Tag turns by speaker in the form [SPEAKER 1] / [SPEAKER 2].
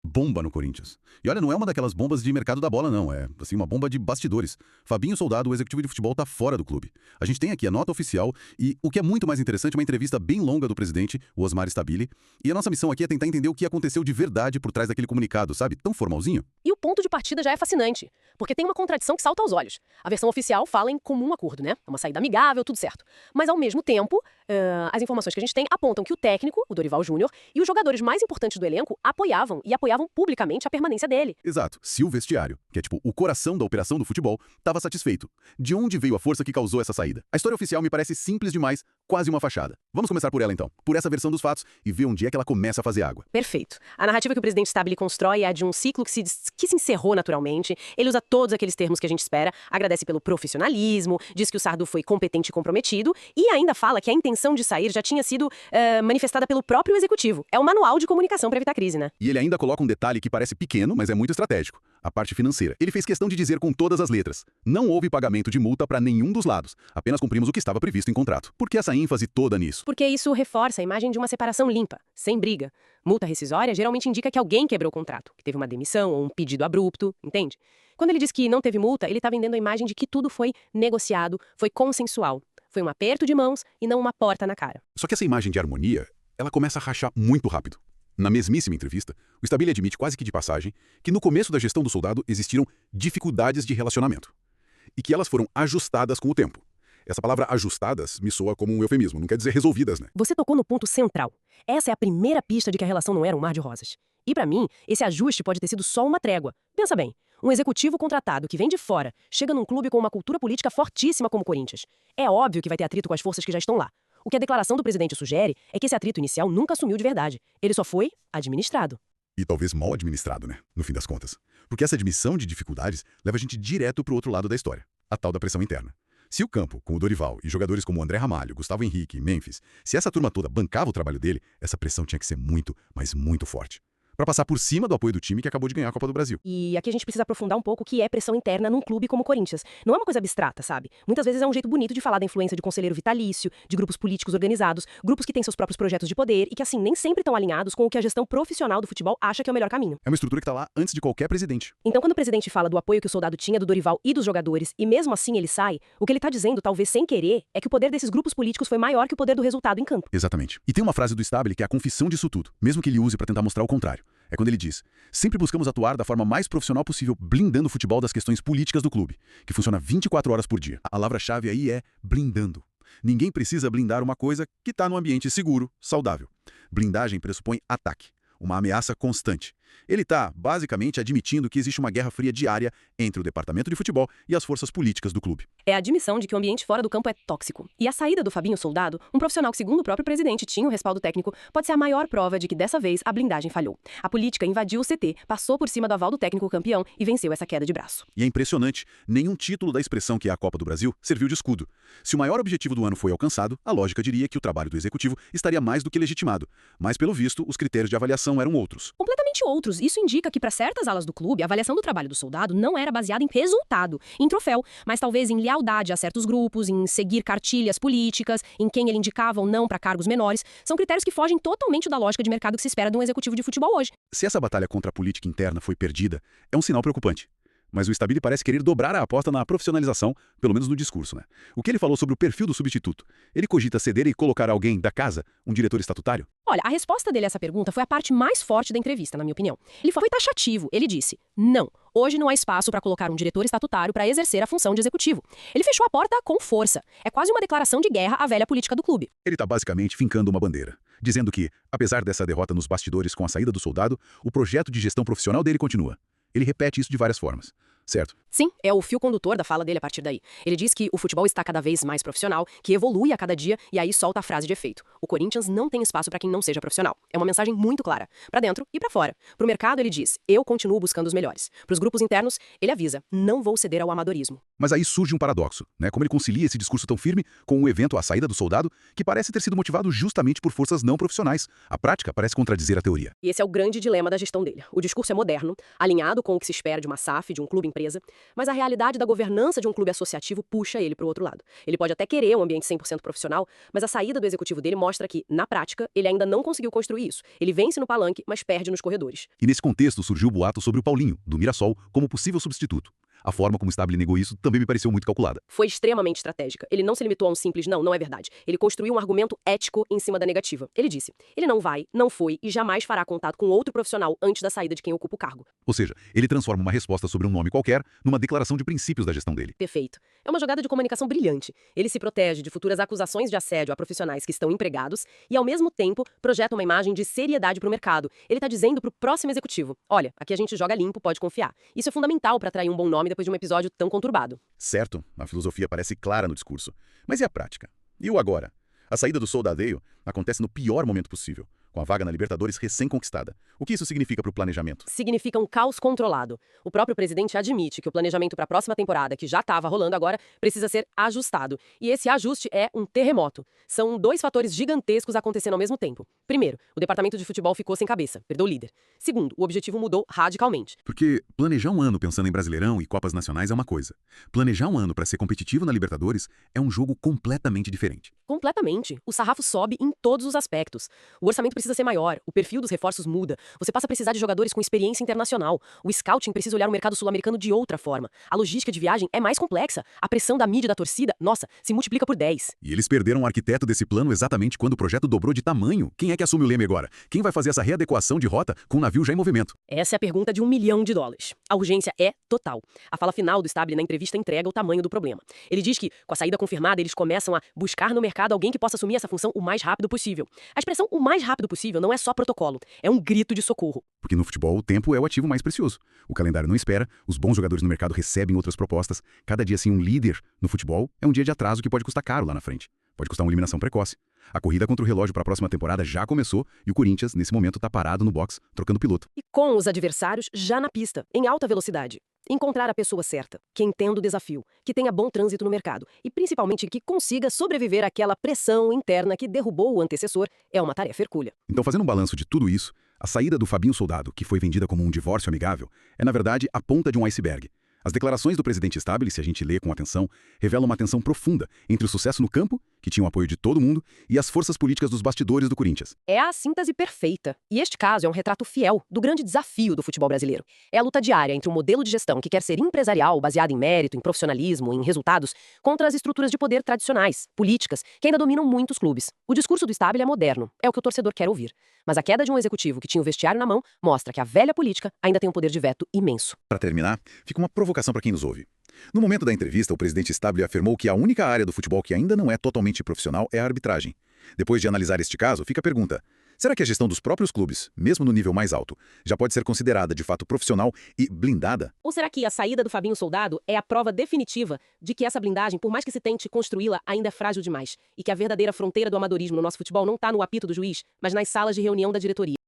[SPEAKER 1] bomba no Corinthians. E olha, não é uma daquelas bombas de mercado da bola, não. É, assim, uma bomba de bastidores. Fabinho Soldado, o executivo de futebol, tá fora do clube. A gente tem aqui a nota oficial e o que é muito mais interessante é uma entrevista bem longa do presidente, o Osmar Stabile. E a nossa missão aqui é tentar entender o que aconteceu de verdade por trás daquele comunicado, sabe? Tão formalzinho.
[SPEAKER 2] E o ponto de partida já é fascinante, porque tem uma contradição que salta aos olhos. A versão oficial fala em comum acordo, né? É uma saída amigável, tudo certo. Mas, ao mesmo tempo, as informações que a gente tem apontam que o técnico, o Dorival Júnior, e os jogadores mais importantes do elenco apoiavam publicamente a permanência dele.
[SPEAKER 1] Exato. Se o vestiário, que é tipo o coração da operação do futebol, estava satisfeito. De onde veio a força que causou essa saída? A história oficial me parece simples demais, quase uma fachada. Vamos começar por ela então, por essa versão dos fatos e ver onde é que ela começa a fazer água.
[SPEAKER 2] Perfeito. A narrativa que o presidente Stabile constrói é a de um ciclo que se encerrou naturalmente. Ele usa todos aqueles termos que a gente espera, agradece pelo profissionalismo, diz que o Sardu foi competente e comprometido e ainda fala que a intenção de sair já tinha sido manifestada pelo próprio executivo. É um manual de comunicação para evitar crise, né?
[SPEAKER 1] E ele ainda coloca um detalhe que parece pequeno, mas é muito estratégico. A parte financeira. Ele fez questão de dizer com todas as letras: não houve pagamento de multa para nenhum dos lados. Apenas cumprimos o que estava previsto em contrato. Por que essa ênfase toda nisso?
[SPEAKER 2] Porque isso reforça a imagem de uma separação limpa, sem briga. Multa rescisória geralmente indica que alguém quebrou o contrato, que teve uma demissão ou um pedido abrupto, entende? Quando ele diz que não teve multa, ele está vendendo a imagem de que tudo foi negociado, foi consensual. Foi um aperto de mãos e não uma porta na cara.
[SPEAKER 1] Só que essa imagem de harmonia, ela começa a rachar muito rápido. Na mesmíssima entrevista, o Stabile admite quase que de passagem que no começo da gestão do Soldado existiram dificuldades de relacionamento e que elas foram ajustadas com o tempo. Essa palavra ajustadas me soa como um eufemismo, não quer dizer resolvidas, né?
[SPEAKER 2] Você tocou no ponto central. Essa é a primeira pista de que a relação não era um mar de rosas. E pra mim, esse ajuste pode ter sido só uma trégua. Pensa bem, um executivo contratado que vem de fora chega num clube com uma cultura política fortíssima como o Corinthians. É óbvio que vai ter atrito com as forças que já estão lá. O que a declaração do presidente sugere é que esse atrito inicial nunca assumiu de verdade. Ele só foi administrado.
[SPEAKER 1] E talvez mal administrado, né? No fim das contas. Porque essa admissão de dificuldades leva a gente direto pro outro lado da história. A tal da pressão interna. Se o campo, com o Dorival e jogadores como André Ramalho, Gustavo Henrique, Memphis, se essa turma toda bancava o trabalho dele, essa pressão tinha que ser muito, mas muito forte. Para passar por cima do apoio do time que acabou de ganhar a Copa do Brasil.
[SPEAKER 2] E aqui a gente precisa aprofundar um pouco o que é pressão interna num clube como o Corinthians. Não é uma coisa abstrata, sabe? Muitas vezes é um jeito bonito de falar da influência de conselheiro vitalício, de grupos políticos organizados, grupos que têm seus próprios projetos de poder e que, assim, nem sempre estão alinhados com o que a gestão profissional do futebol acha que é o melhor caminho.
[SPEAKER 1] É uma estrutura que tá lá antes de qualquer presidente.
[SPEAKER 2] Então, quando o presidente fala do apoio que o Soldado tinha do Dorival e dos jogadores, e mesmo assim ele sai, o que ele tá dizendo, talvez sem querer, é que o poder desses grupos políticos foi maior que o poder do resultado em campo.
[SPEAKER 1] Exatamente. E tem uma frase do Stabile que é a confissão disso tudo, mesmo que ele use para tentar mostrar o contrário. É quando ele diz: sempre buscamos atuar da forma mais profissional possível, blindando o futebol das questões políticas do clube, que funciona 24 horas por dia. A palavra-chave aí é blindando. Ninguém precisa blindar uma coisa que está num ambiente seguro, saudável. Blindagem pressupõe ataque, uma ameaça constante. Ele está, basicamente, admitindo que existe uma guerra fria diária entre o departamento de futebol e as forças políticas do clube.
[SPEAKER 2] É a admissão de que o ambiente fora do campo é tóxico. E a saída do Fabinho Soldado, um profissional que, segundo o próprio presidente, tinha o respaldo técnico, pode ser a maior prova de que, dessa vez, a blindagem falhou. A política invadiu o CT, passou por cima do aval do técnico campeão e venceu essa queda de braço.
[SPEAKER 1] E é impressionante, nenhum título da expressão que é a Copa do Brasil serviu de escudo. Se o maior objetivo do ano foi alcançado, a lógica diria que o trabalho do executivo estaria mais do que legitimado. Mas, pelo visto, os critérios de avaliação eram outros.
[SPEAKER 2] Completamente outros. Isso indica que, para certas alas do clube, a avaliação do trabalho do Soldado não era baseada em resultado, em troféu, mas talvez em lealdade a certos grupos, em seguir cartilhas políticas, em quem ele indicava ou não para cargos menores. São critérios que fogem totalmente da lógica de mercado que se espera de um executivo de futebol hoje.
[SPEAKER 1] Se essa batalha contra a política interna foi perdida, é um sinal preocupante. Mas o Stabile parece querer dobrar a aposta na profissionalização, pelo menos no discurso, né? O que ele falou sobre o perfil do substituto? Ele cogita ceder e colocar alguém da casa, um diretor estatutário?
[SPEAKER 2] Olha, a resposta dele a essa pergunta foi a parte mais forte da entrevista, na minha opinião. Ele foi taxativo. Ele disse: não, hoje não há espaço para colocar um diretor estatutário para exercer a função de executivo. Ele fechou a porta com força. É quase uma declaração de guerra à velha política do clube.
[SPEAKER 1] Ele está basicamente fincando uma bandeira, dizendo que, apesar dessa derrota nos bastidores com a saída do Soldado, o projeto de gestão profissional dele continua. Ele repete isso de várias formas, certo?
[SPEAKER 2] Sim, é o fio condutor da fala dele a partir daí. Ele diz que o futebol está cada vez mais profissional, que evolui a cada dia, e aí solta a frase de efeito: o Corinthians não tem espaço para quem não seja profissional. É uma mensagem muito clara, para dentro e para fora. Pro mercado ele diz: eu continuo buscando os melhores. Pros grupos internos, ele avisa: não vou ceder ao amadorismo.
[SPEAKER 1] Mas aí surge um paradoxo, né? Como ele concilia esse discurso tão firme com o evento A Saída do Soldado, que parece ter sido motivado justamente por forças não profissionais. A prática parece contradizer a teoria.
[SPEAKER 2] E esse é o grande dilema da gestão dele. O discurso é moderno, alinhado com o que se espera de uma SAF, de um clube empresarial, empresa, mas a realidade da governança de um clube associativo puxa ele para o outro lado. Ele pode até querer um ambiente 100% profissional, mas a saída do executivo dele mostra que, na prática, ele ainda não conseguiu construir isso. Ele vence no palanque, mas perde nos corredores.
[SPEAKER 1] E nesse contexto surgiu o boato sobre o Paulinho, do Mirassol, como possível substituto. A forma como o Stabile negou isso também me pareceu muito calculada.
[SPEAKER 2] Foi extremamente estratégica. Ele não se limitou a um simples não é verdade. Ele construiu um argumento ético em cima da negativa. Ele disse, ele não vai, não foi e jamais fará contato com outro profissional antes da saída de quem ocupa o cargo.
[SPEAKER 1] Ou seja, ele transforma uma resposta sobre um nome qualquer numa declaração de princípios da gestão dele.
[SPEAKER 2] Perfeito. É uma jogada de comunicação brilhante. Ele se protege de futuras acusações de assédio a profissionais que estão empregados e, ao mesmo tempo, projeta uma imagem de seriedade para o mercado. Ele está dizendo para o próximo executivo, olha, aqui a gente joga limpo, pode confiar. Isso é fundamental para atrair um bom nome depois de um episódio tão conturbado.
[SPEAKER 1] Certo, a filosofia parece clara no discurso. Mas e a prática? E o agora? A saída do Soldadeio acontece no pior momento possível, com a vaga na Libertadores recém-conquistada. O que isso significa para o planejamento?
[SPEAKER 2] Significa um caos controlado. O próprio presidente admite que o planejamento para a próxima temporada, que já estava rolando agora, precisa ser ajustado. E esse ajuste é um terremoto. São dois fatores gigantescos acontecendo ao mesmo tempo. Primeiro, o departamento de futebol ficou sem cabeça, perdeu o líder. Segundo, o objetivo mudou radicalmente.
[SPEAKER 1] Porque planejar um ano pensando em Brasileirão e Copas Nacionais é uma coisa. Planejar um ano para ser competitivo na Libertadores é um jogo completamente diferente.
[SPEAKER 2] Completamente. O sarrafo sobe em todos os aspectos. O orçamento precisa ser maior, o perfil dos reforços muda, você passa a precisar de jogadores com experiência internacional, o scouting precisa olhar o mercado sul-americano de outra forma, a logística de viagem é mais complexa, a pressão da mídia e da torcida, nossa, se multiplica por 10.
[SPEAKER 1] E eles perderam o arquiteto desse plano exatamente quando o projeto dobrou de tamanho. Quem é que assume o leme agora? Quem vai fazer essa readequação de rota com o navio já em movimento?
[SPEAKER 2] Essa é a pergunta de $1 milhão. A urgência é total. A fala final do Stabile na entrevista entrega o tamanho do problema. Ele diz que, com a saída confirmada, eles começam a buscar no mercado alguém que possa assumir essa função o mais rápido possível. A expressão o mais rápido possível não é só protocolo, é um grito de socorro.
[SPEAKER 1] Porque no futebol o tempo é o ativo mais precioso. O calendário não espera, os bons jogadores no mercado recebem outras propostas. Cada dia sem um líder no futebol é um dia de atraso que pode custar caro lá na frente. Pode custar uma eliminação precoce. A corrida contra o relógio para a próxima temporada já começou e o Corinthians, nesse momento, está parado no box, trocando piloto.
[SPEAKER 2] E com os adversários já na pista, em alta velocidade. Encontrar a pessoa certa, que entenda o desafio, que tenha bom trânsito no mercado e, principalmente, que consiga sobreviver àquela pressão interna que derrubou o antecessor é uma tarefa hercúlea.
[SPEAKER 1] Então, fazendo um balanço de tudo isso, a saída do Fabinho Soldado, que foi vendida como um divórcio amigável, é, na verdade, a ponta de um iceberg. As declarações do presidente Stabile, se a gente lê com atenção, revelam uma tensão profunda entre o sucesso no campo, que tinha o apoio de todo mundo, e as forças políticas dos bastidores do Corinthians.
[SPEAKER 2] É a síntese perfeita. E este caso é um retrato fiel do grande desafio do futebol brasileiro. É a luta diária entre um modelo de gestão que quer ser empresarial, baseado em mérito, em profissionalismo, em resultados, contra as estruturas de poder tradicionais, políticas, que ainda dominam muitos clubes. O discurso do Stabile é moderno, é o que o torcedor quer ouvir. Mas a queda de um executivo que tinha o vestiário na mão mostra que a velha política ainda tem um poder de veto imenso.
[SPEAKER 1] Para terminar, fica uma provocação para quem nos ouve. No momento da entrevista, o presidente Stabile afirmou que a única área do futebol que ainda não é totalmente profissional é a arbitragem. Depois de analisar este caso, fica a pergunta: será que a gestão dos próprios clubes, mesmo no nível mais alto, já pode ser considerada de fato profissional e blindada?
[SPEAKER 2] Ou será que a saída do Fabinho Soldado é a prova definitiva de que essa blindagem, por mais que se tente construí-la, ainda é frágil demais? E que a verdadeira fronteira do amadorismo no nosso futebol não está no apito do juiz, mas nas salas de reunião da diretoria?